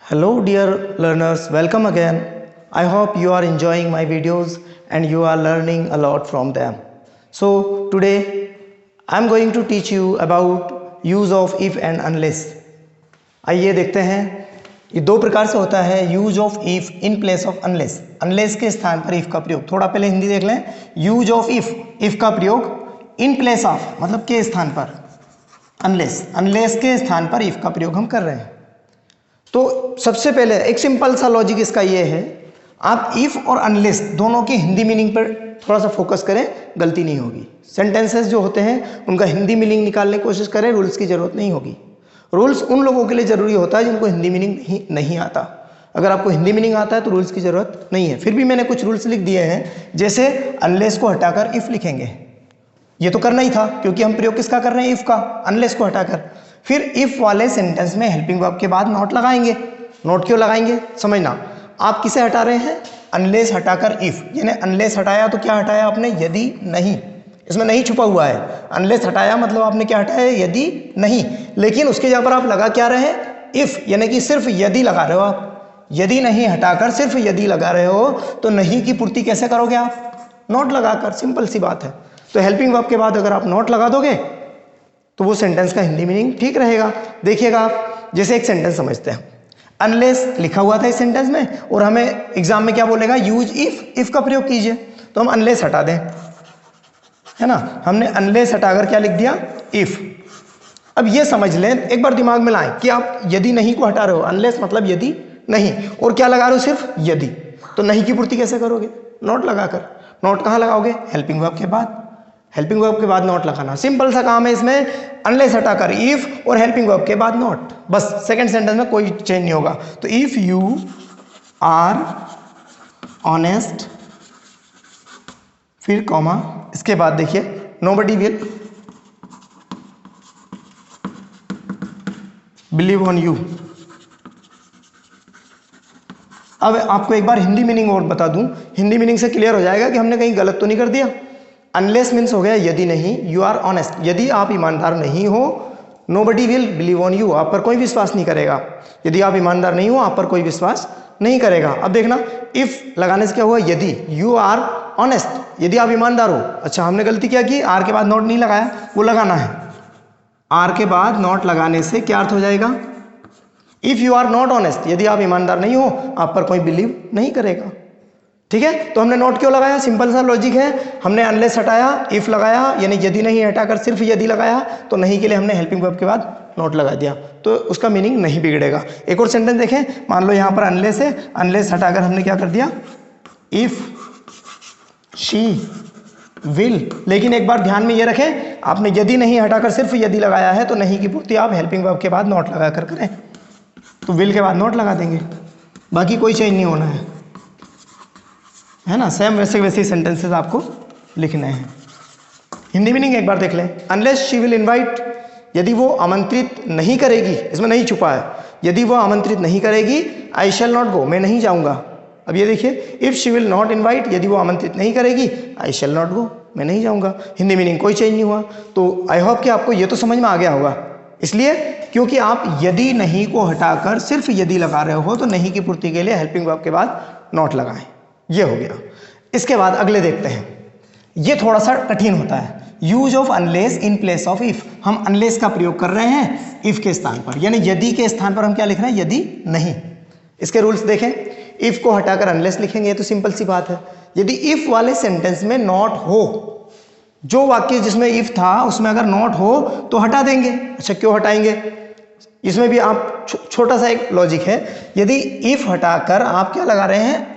Hello dear learners, welcome again. I hope you are enjoying my videos and you are learning a lot from them. So today I am going to teach you about use of if and unless. आइए देखते हैं ये दो प्रकार से होता है use of if in place of unless. Unless के स्थान पर इफ का प्रयोग। थोड़ा पहले हिंदी देख लें। यूज ऑफ इफ का प्रयोग इन प्लेस ऑफ मतलब के स्थान पर, अनलेस के स्थान पर इफ का प्रयोग हम कर रहे हैं। तो सबसे पहले एक सिंपल सा लॉजिक इसका ये है, आप इफ और अनलेस दोनों की हिंदी मीनिंग पर थोड़ा सा फोकस करें, गलती नहीं होगी। सेंटेंसेस जो होते हैं उनका हिंदी मीनिंग निकालने की कोशिश करें, रूल्स की जरूरत नहीं होगी। रूल्स उन लोगों के लिए ज़रूरी होता है जिनको हिंदी मीनिंग नहीं आता। अगर आपको हिंदी मीनिंग आता है तो रूल्स की ज़रूरत नहीं है। फिर भी मैंने कुछ रूल्स लिख दिए हैं, जैसे अनलेस को हटाकर इफ़ लिखेंगे, ये तो करना ही था क्योंकि हम प्रयोग किसका कर रहे हैं, इफ़ का। अनलेस को हटाकर फिर इफ़ वाले सेंटेंस में हेल्पिंग वर्ब के बाद नॉट लगाएंगे। नॉट क्यों लगाएंगे समझना। आप किसे हटा रहे हैं, अनलेस हटाकर इफ़, यानी अनलेस हटाया तो क्या हटाया आपने, यदि नहीं। इसमें नहीं छुपा हुआ है। अनलेस हटाया मतलब आपने क्या हटाया, यदि नहीं। लेकिन उसके जगह पर आप लगा क्या रहे हैं, इफ़, यानी कि सिर्फ यदि लगा रहे हो आप। यदि नहीं हटाकर सिर्फ यदि लगा रहे हो तो नहीं की पूर्ति कैसे करोगे आप, नॉट लगाकर। सिंपल सी बात है। तो हेल्पिंग वर्ब के बाद अगर आप नॉट लगा दोगे तो वो सेंटेंस का हिंदी मीनिंग ठीक रहेगा। देखिएगा आप, जैसे एक सेंटेंस समझते हैं, अनलेस लिखा हुआ था इस सेंटेंस में और हमें एग्जाम में क्या बोलेगा, यूज इफ का प्रयोग कीजिए। तो हम अनलेस हटा दें, है ना। हमने अनलेस हटाकर क्या लिख दिया, इफ। अब ये समझ लें, एक बार दिमाग में लाएं कि आप यदि नहीं को हटा रहे हो, अनलेस मतलब यदि नहीं, और क्या लगा रहे हो, सिर्फ यदि। तो नहीं की पूर्ति कैसे करोगे, नॉट लगाकर। नॉट कहाँ लगाओगे, हेल्पिंग वर्ब के बाद। हेल्पिंग वर्ब के बाद नॉट लगाना, सिंपल सा काम है इसमें। अनलेस हटाकर इफ और हेल्पिंग वर्ब के बाद नॉट, बस। सेकंड सेंटेंस में कोई चेंज नहीं होगा। तो इफ यू आर ऑनेस्ट, फिर कॉमा, इसके बाद देखिए nobody will believe on you. अब आपको एक बार हिंदी मीनिंग और बता दूं, हिंदी मीनिंग से क्लियर हो जाएगा कि हमने कहीं गलत तो नहीं कर दिया। अनलेस मीन्स हो गया यदि नहीं, यू आर ऑनेस्ट, यदि आप ईमानदार नहीं हो। Nobody will believe on you, आप पर कोई विश्वास नहीं करेगा। यदि आप ईमानदार नहीं हो, आप पर कोई विश्वास नहीं करेगा। अब देखना, इफ लगाने से क्या हुआ, यदि यू आर ऑनेस्ट, यदि आप ईमानदार हो। अच्छा, हमने गलती क्या की, आर के बाद नॉट नहीं लगाया, वो लगाना है। आर के बाद नॉट लगाने से क्या अर्थ हो जाएगा, if you are not honest, यदि आप ईमानदार नहीं हो, आप पर कोई बिलीव नहीं करेगा। ठीक है, तो हमने नॉट क्यों लगाया, सिंपल सा लॉजिक है। हमने अनलेस हटाया, इफ लगाया, यानी यदि नहीं हटाकर सिर्फ यदि लगाया, तो नहीं के लिए हमने हेल्पिंग वर्ब के बाद नॉट लगा दिया, तो उसका मीनिंग नहीं बिगड़ेगा। एक और सेंटेंस देखें, मान लो यहाँ पर अनलेस है, अनलेस हटाकर हमने क्या कर दिया, इफ शी विल। लेकिन एक बार ध्यान में ये रखें, आपने यदि नहीं हटाकर सिर्फ यदि लगाया है, तो नहीं की पूर्ति आप हेल्पिंग वर्ब के बाद नॉट लगा कर करें, तो विल के बाद नॉट लगा देंगे, बाकी कोई चेंज नहीं होना है ना। सेम वैसे वैसे ही सेंटेंसेस आपको लिखने हैं। हिंदी मीनिंग एक बार देख लें, अनलेस शी विल इनवाइट, यदि वो आमंत्रित नहीं करेगी, इसमें नहीं छुपा है, यदि वो आमंत्रित नहीं करेगी, आई शैल नॉट गो, मैं नहीं जाऊंगा। अब ये देखिए, if she will not invite, यदि वो आमंत्रित नहीं करेगी, आई शैल नॉट गो, मैं नहीं जाऊंगा। हिंदी मीनिंग कोई चेंज नहीं हुआ। तो आई होप कि आपको ये तो समझ में आ गया होगा। इसलिए क्योंकि आप यदि नहीं को हटाकर सिर्फ यदि लगा रहे हो, तो नहीं की पूर्ति के लिए हेल्पिंग वर्ब के बाद नॉट लगाएं। ये हो गया। इसके बाद अगले देखते हैं, ये थोड़ा सा कठिन होता है, use of unless in place of if. हम अनलेस का प्रयोग कर रहे हैं इफ के स्थान पर, यानी यदि के स्थान पर हम क्या लिख रहे हैं, यदि नहीं। इसके रूल्स देखें, इफ को हटाकर अनलेस लिखेंगे, तो सिंपल सी बात है। यदि इफ वाले सेंटेंस में नॉट हो, जो वाक्य जिसमें इफ था उसमें अगर नॉट हो तो हटा देंगे। अच्छा, क्यों हटाएंगे, इसमें भी आप छोटा सा एक लॉजिक है। यदि इफ हटाकर आप क्या लगा रहे हैं,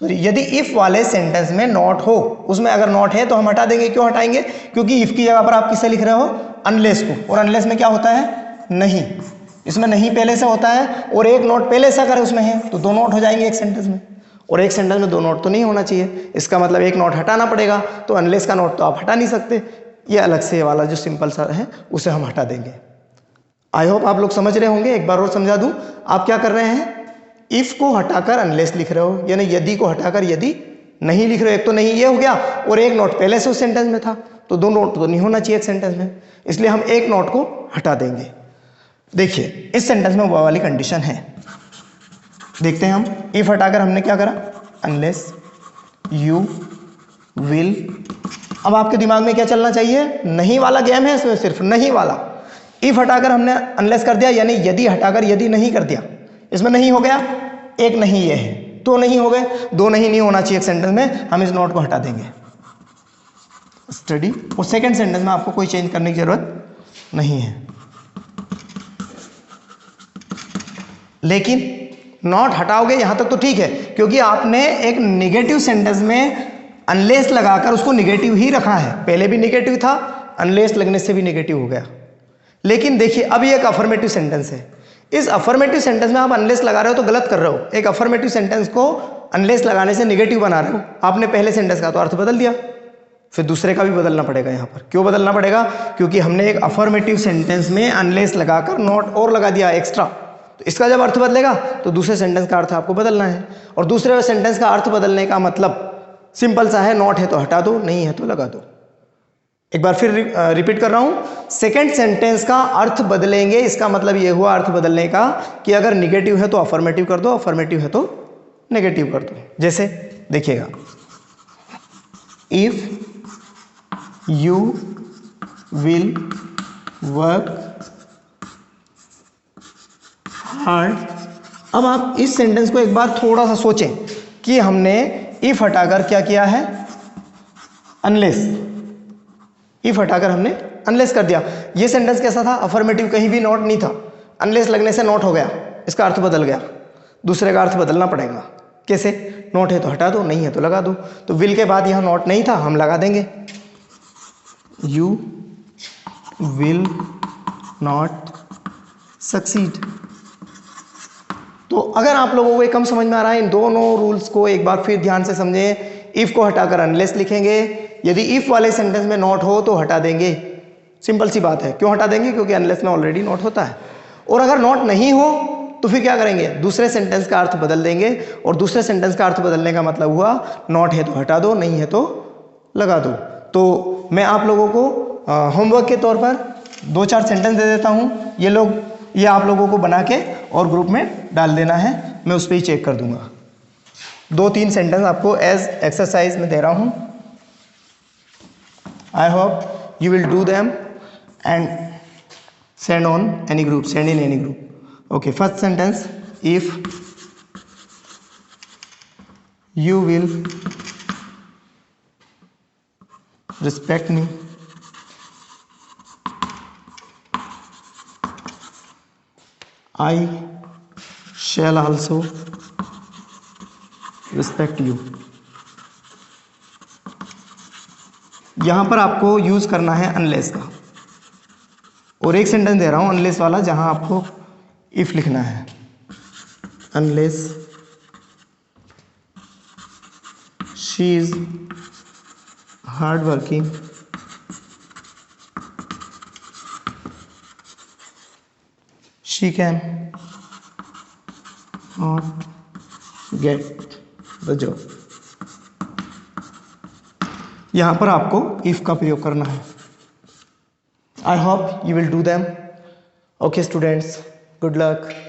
यदि इफ वाले सेंटेंस में नॉट हो, उसमें अगर नॉट है तो हम हटा देंगे। क्यों हटाएंगे, क्योंकि इफ की जगह पर आप किसे लिख रहे हो, अनलेस को, और अनलेस में क्या होता है, नहीं। इसमें नहीं पहले से होता है और एक नोट पहले से अगर उसमें है तो दो नोट हो जाएंगे एक सेंटेंस में, और एक सेंटेंस में दो नोट तो नहीं होना चाहिए। इसका मतलब एक नोट हटाना पड़ेगा, तो अनलेस का नोट तो आप हटा नहीं सकते। ये अलग से वाला जो सिंपल सा है उसे हम हटा देंगे। आई होप आप लोग समझ रहे होंगे। एक बार और समझा दूं, आप क्या कर रहे हैं, इफ को हटाकर अनलेस लिख रहे हो, यानी यदि को हटाकर यदि नहीं लिख रहे हो। एक तो नहीं ये हो गया, और एक नोट पहले से उस सेंटेंस में था, तो दो नोट तो नहीं होना चाहिए एक सेंटेंस में, इसलिए हम एक नोट को हटा देंगे। देखिए इस सेंटेंस में वो वाली कंडीशन है, देखते हैं हम, इफ हटाकर हमने क्या करा, अनलेस यू विल। अब आपके दिमाग में क्या चलना चाहिए, नहीं वाला गेम है इसमें, सिर्फ नहीं वाला। इफ हटाकर हमने अनलेस कर दिया, यानी यदि हटाकर यदि नहीं कर दिया, इसमें नहीं हो गया, एक नहीं ये है, तो नहीं हो गए, दो नहीं होना चाहिए एक सेंटेंस में, हम इस नॉट को हटा देंगे। स्टडी, और सेकंड सेंटेंस में आपको कोई चेंज करने की जरूरत नहीं है। लेकिन नॉट हटाओगे यहां तक तो ठीक है, क्योंकि आपने एक निगेटिव सेंटेंस में अनलेस लगाकर उसको निगेटिव ही रखा है। पहले भी निगेटिव था, अनलेस लगने से भी निगेटिव हो गया। लेकिन देखिए अब ये एक अफर्मेटिव सेंटेंस है, इस अफर्मेटिव सेंटेंस में आप अनलेस लगा रहे हो तो गलत कर रहे हो। एक अफर्मेटिव सेंटेंस को अनलेस लगाने से निगेटिव बना रहे हो। आपने पहले सेंटेंस का तो अर्थ बदल दिया, फिर दूसरे का भी बदलना पड़ेगा। यहाँ पर क्यों बदलना पड़ेगा, क्योंकि हमने एक अफर्मेटिव सेंटेंस में अनलेस लगाकर नॉट और लगा दिया एक्स्ट्रा, तो इसका जब अर्थ बदलेगा तो दूसरे सेंटेंस का अर्थ आपको बदलना है। और दूसरे सेंटेंस का अर्थ बदलने का मतलब सिंपल सा है, नॉट है तो हटा दो, नहीं है तो लगा दो। एक बार फिर रिपीट कर रहा हूं, सेकंड सेंटेंस का अर्थ बदलेंगे, इसका मतलब ये हुआ अर्थ बदलने का कि अगर निगेटिव है तो अफर्मेटिव कर दो, अफर्मेटिव है तो नेगेटिव कर दो। जैसे देखिएगा, if you will work hard. अब आप इस सेंटेंस को एक बार थोड़ा सा सोचें कि हमने इफ हटाकर क्या किया है, अनलेस। इफ हटाकर हमने अनलेस कर दिया। ये सेंटेंस कैसा था, अफर्मेटिव, कहीं भी नॉट नहीं था, अनलेस लगने से नॉट हो गया, इसका अर्थ बदल गया। दूसरे का अर्थ बदलना पड़ेगा। कैसे, नॉट है तो हटा दो, नहीं है तो लगा दो। तो विल के बाद यहां नॉट नहीं था, हम लगा देंगे, यू विल नॉट सक्सीड। तो अगर आप लोगों को ये कम समझ में आ रहा है, इन दोनों रूल्स को एक बार फिर ध्यान से समझें। इफ को हटाकर अनलेस लिखेंगे, यदि इफ वाले सेंटेंस में नॉट हो तो हटा देंगे, सिंपल सी बात है। क्यों हटा देंगे, क्योंकि अनलेस में ऑलरेडी नॉट होता है। और अगर नॉट नहीं हो तो फिर क्या करेंगे, दूसरे सेंटेंस का अर्थ बदल देंगे। और दूसरे सेंटेंस का अर्थ बदलने का मतलब हुआ नॉट है तो हटा दो, नहीं है तो लगा दो। तो मैं आप लोगों को होमवर्क के तौर पर 2-4 सेंटेंस दे देता हूं, ये आप लोगों को बना के और ग्रुप में डाल देना है, मैं उस पर ही चेक कर दूंगा। 2-3 सेंटेंस आपको एज एक्सरसाइज में दे रहा हूं। I hope you will do them and send on any group, send in any group. Okay, first sentence, if you will respect me, I shall also respect you। यहां पर आपको use करना है unless का। और एक सेंटेंस दे रहा हूं अनलेस वाला, जहां आपको इफ लिखना है, unless she is hard working she can not get the job। यहां पर आपको if का प्रयोग करना है। I hope you will do them। Okay students, good luck।